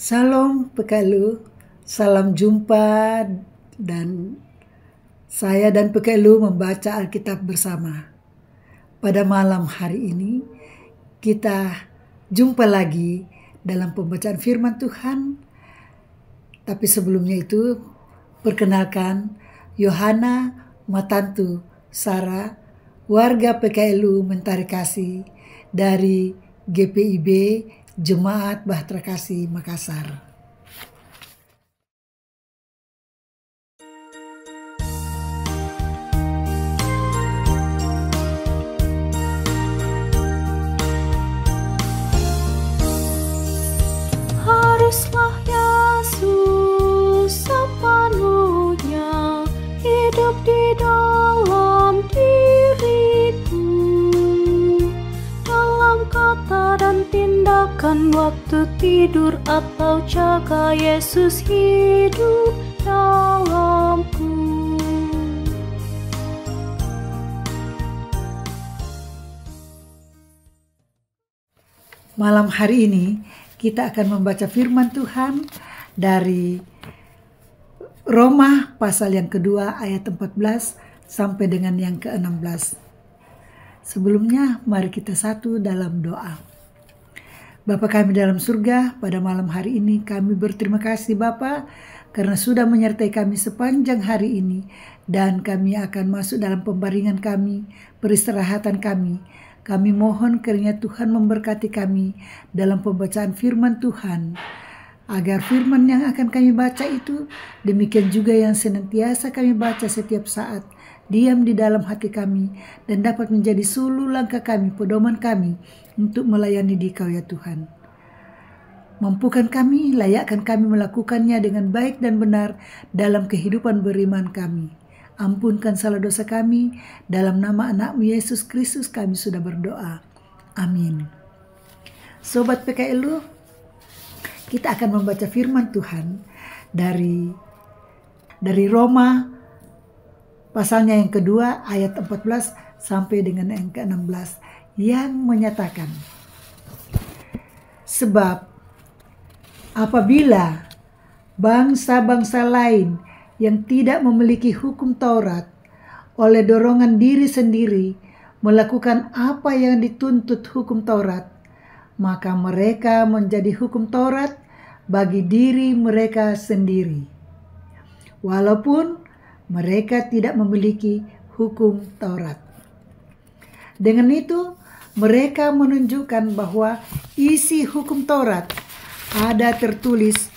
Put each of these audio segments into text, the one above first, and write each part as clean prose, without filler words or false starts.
Salam Pekalu, salam jumpa dan saya dan Pekalu membaca Alkitab bersama. Pada malam hari ini kita jumpa lagi dalam pembacaan firman Tuhan. Tapi sebelumnya itu perkenalkan Yohana Matantu Sara, warga PKLU Mentari Kasih dari GPIB Jemaat Bahtera Kasih Makassar. Haruslah Yesus sepenuhnya hidup di dalam diriku, dalam kata dan tindakan, waktu tidur atau jaga, Yesus hidup dalamku. Malam hari ini kita akan membaca firman Tuhan dari Roma pasal yang kedua ayat 14 sampai dengan yang ke-16. Sebelumnya mari kita satu dalam doa. Bapa kami dalam surga, pada malam hari ini kami berterima kasih Bapa karena sudah menyertai kami sepanjang hari ini, dan kami akan masuk dalam pembaringan kami, peristirahatan kami. Kami mohon kiranya Tuhan memberkati kami dalam pembacaan firman Tuhan, agar firman yang akan kami baca itu demikian juga yang senantiasa kami baca setiap saat diam di dalam hati kami dan dapat menjadi sulu langkah kami, pedoman kami untuk melayani Dikau ya Tuhan. Mampukan kami, layakkan kami melakukannya dengan baik dan benar dalam kehidupan beriman kami. Ampunkan salah dosa kami, dalam nama anak-Mu Yesus Kristus kami sudah berdoa. Amin. Sobat PKLU, kita akan membaca firman Tuhan dari Roma pasalnya yang kedua ayat 14 sampai dengan yang ke-16 yang menyatakan, sebab apabila bangsa-bangsa lain yang tidak memiliki hukum Taurat oleh dorongan diri sendiri melakukan apa yang dituntut hukum Taurat, maka mereka menjadi hukum Taurat bagi diri mereka sendiri, walaupun mereka tidak memiliki hukum Taurat. Dengan itu, mereka menunjukkan bahwa isi hukum Taurat ada tertulis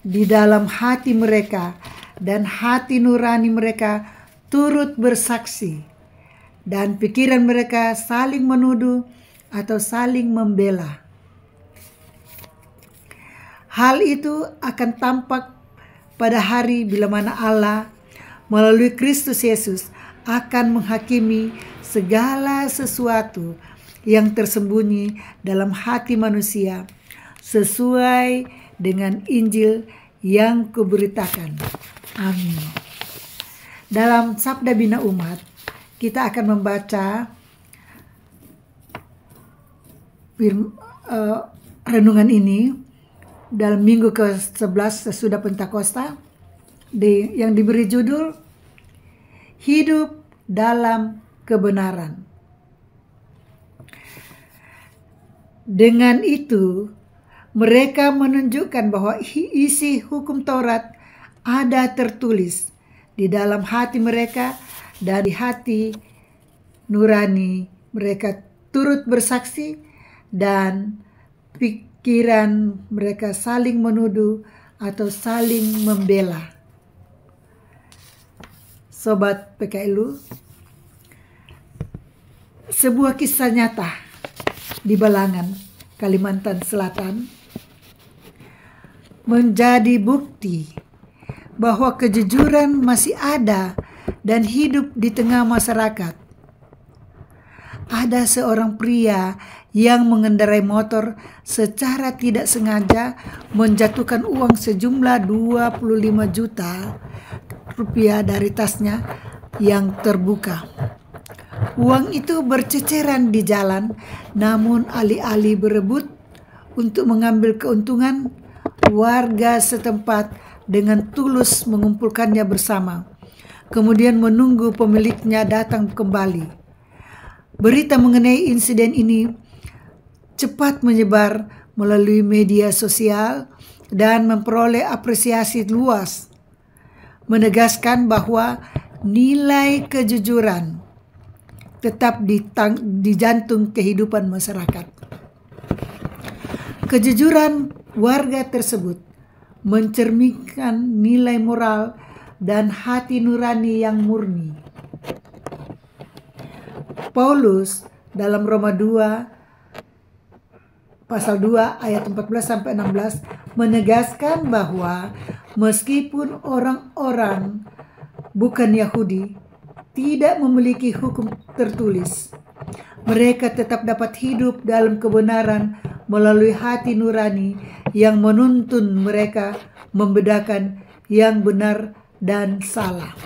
di dalam hati mereka, dan hati nurani mereka turut bersaksi, dan pikiran mereka saling menuduh atau saling membela. Hal itu akan tampak pada hari bila mana Allah melalui Kristus Yesus akan menghakimi segala sesuatu yang tersembunyi dalam hati manusia sesuai dengan Injil yang kuberitakan. Amin. Dalam Sabda Bina Umat, kita akan membaca renungan ini dalam minggu ke-11 sesudah Pentakosta, yang diberi judul Hidup dalam Kebenaran. Dengan itu, mereka menunjukkan bahwa isi hukum Taurat ada tertulis di dalam hati mereka, dan di hati nurani mereka turut bersaksi, dan pikiran mereka saling menuduh atau saling membela. Sobat PKLU, sebuah kisah nyata di Balangan, Kalimantan Selatan, menjadi bukti bahwa kejujuran masih ada dan hidup di tengah masyarakat. Ada seorang pria yang mengendarai motor secara tidak sengaja menjatuhkan uang sejumlah 25 juta rupiah dari tasnya yang terbuka. Uang itu berceceran di jalan, namun alih-alih berebut untuk mengambil keuntungan, warga setempat dengan tulus mengumpulkannya bersama, kemudian menunggu pemiliknya datang kembali. Berita mengenai insiden ini cepat menyebar melalui media sosial dan memperoleh apresiasi luas, menegaskan bahwa nilai kejujuran tetap di jantung kehidupan masyarakat. Kejujuran warga tersebut mencerminkan nilai moral dan hati nurani yang murni. Paulus dalam Roma 2 pasal 2 ayat 14-16 menegaskan bahwa meskipun orang-orang bukan Yahudi tidak memiliki hukum tertulis, mereka tetap dapat hidup dalam kebenaran melalui hati nurani yang menuntun mereka membedakan yang benar dan salah.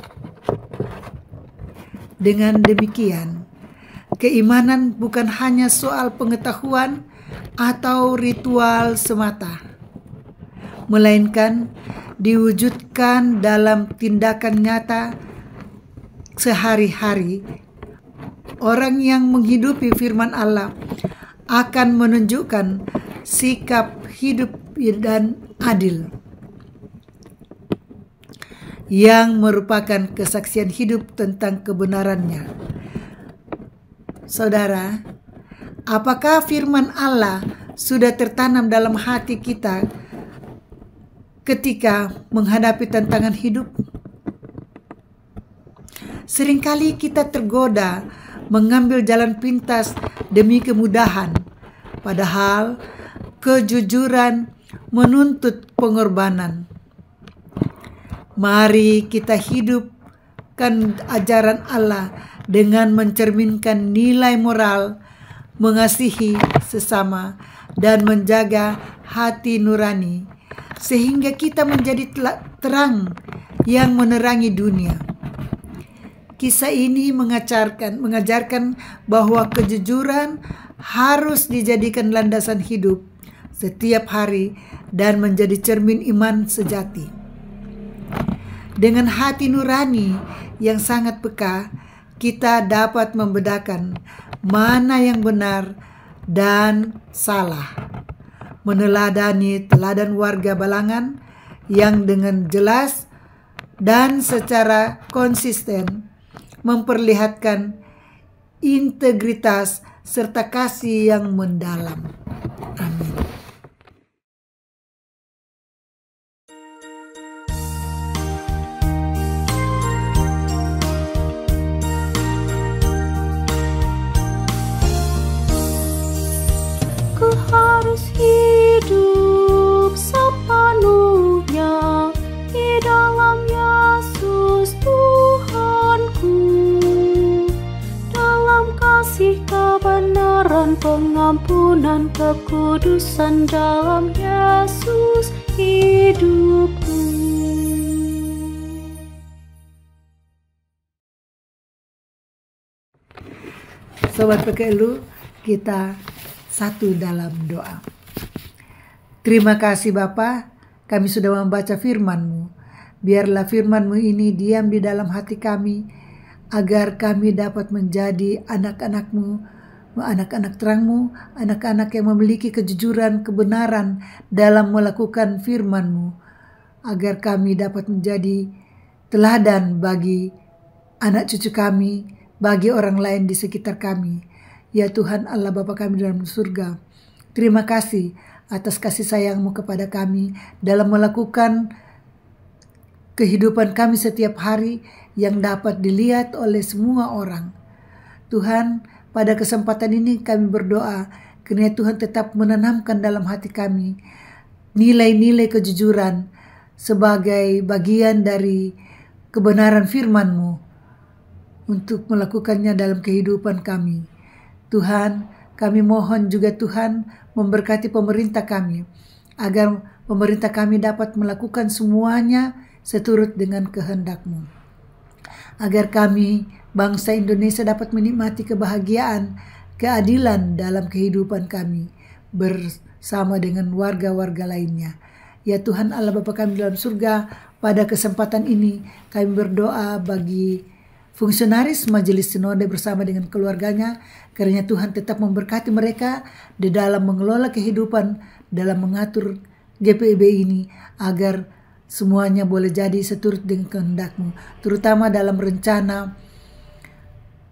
Dengan demikian, keimanan bukan hanya soal pengetahuan atau ritual semata, melainkan diwujudkan dalam tindakan nyata sehari-hari. Orang yang menghidupi firman Allah akan menunjukkan sikap hidup dan adil yang merupakan kesaksian hidup tentang kebenarannya. Saudara, apakah firman Allah sudah tertanam dalam hati kita ketika menghadapi tantangan hidup? Seringkali kita tergoda mengambil jalan pintas demi kemudahan, padahal kejujuran menuntut pengorbanan. Mari kita hidupkan ajaran Allah dengan mencerminkan nilai moral, mengasihi sesama, dan menjaga hati nurani, sehingga kita menjadi terang yang menerangi dunia. Kisah ini mengajarkan bahwa kejujuran harus dijadikan landasan hidup setiap hari dan menjadi cermin iman sejati. Dengan hati nurani yang sangat peka, kita dapat membedakan mana yang benar dan salah, meneladani teladan warga Balangan yang dengan jelas dan secara konsisten memperlihatkan integritas serta kasih yang mendalam. Amin. Ku harus hidup sepenuhnya di dalam Yesus Tuhanku, dalam kasih kebenaran, pengampunan, kekudusan, dalam Yesus hidupku. Sobat PKLU, kita satu dalam doa. Terima kasih Bapa, kami sudah membaca firman-Mu. Biarlah firman-Mu ini diam di dalam hati kami, agar kami dapat menjadi anak-anak-Mu, anak-anak terang-Mu, anak-anak yang memiliki kejujuran, kebenaran dalam melakukan firman-Mu, agar kami dapat menjadi teladan bagi anak cucu kami, bagi orang lain di sekitar kami. Ya Tuhan Allah Bapa kami dalam surga, terima kasih atas kasih sayang-Mu kepada kami dalam melakukan kehidupan kami setiap hari yang dapat dilihat oleh semua orang. Tuhan, pada kesempatan ini kami berdoa kiranya Tuhan tetap menanamkan dalam hati kami nilai-nilai kejujuran sebagai bagian dari kebenaran firman-Mu untuk melakukannya dalam kehidupan kami. Tuhan, kami mohon juga Tuhan memberkati pemerintah kami, agar pemerintah kami dapat melakukan semuanya seturut dengan kehendak-Mu. Agar kami, bangsa Indonesia, dapat menikmati kebahagiaan, keadilan dalam kehidupan kami, sama dengan warga-warga lainnya. Ya Tuhan Allah Bapa kami dalam surga, pada kesempatan ini kami berdoa bagi fungsionaris Majelis Sinode bersama dengan keluarganya, kiranya Tuhan tetap memberkati mereka di dalam mengelola kehidupan, dalam mengatur GPIB ini, agar semuanya boleh jadi seturut dengan kehendak-Mu, terutama dalam rencana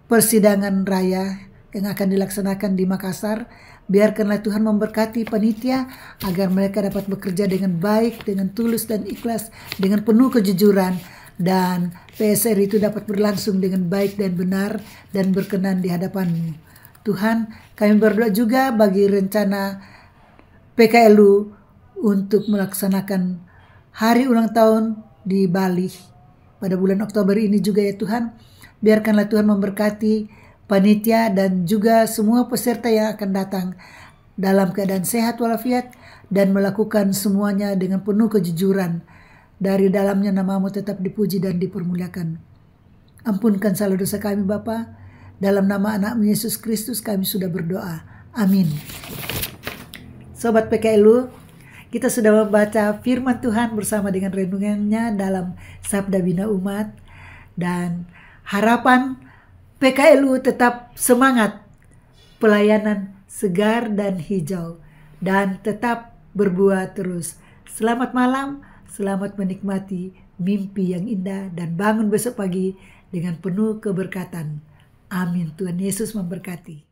persidangan raya yang akan dilaksanakan di Makassar. Biarkanlah Tuhan memberkati panitia agar mereka dapat bekerja dengan baik, dengan tulus dan ikhlas, dengan penuh kejujuran, dan PSR itu dapat berlangsung dengan baik dan benar dan berkenan di hadapan-Mu. Tuhan, kami berdoa juga bagi rencana PKLU untuk melaksanakan hari ulang tahun di Bali pada bulan Oktober ini juga ya Tuhan. Biarkanlah Tuhan memberkati panitia dan juga semua peserta yang akan datang dalam keadaan sehat walafiat dan melakukan semuanya dengan penuh kejujuran. Dari dalamnya nama-Mu tetap dipuji dan dipermuliakan. Ampunkan salah dosa kami Bapa. Dalam nama anak-Mu Yesus Kristus kami sudah berdoa. Amin. Sobat PKLU, kita sudah membaca firman Tuhan bersama dengan renungannya dalam Sabda Bina Umat, dan harapan PKLU tetap semangat, pelayanan segar dan hijau, dan tetap berbuah terus. Selamat malam, selamat menikmati mimpi yang indah, dan bangun besok pagi dengan penuh keberkatan. Amin. Tuhan Yesus memberkati.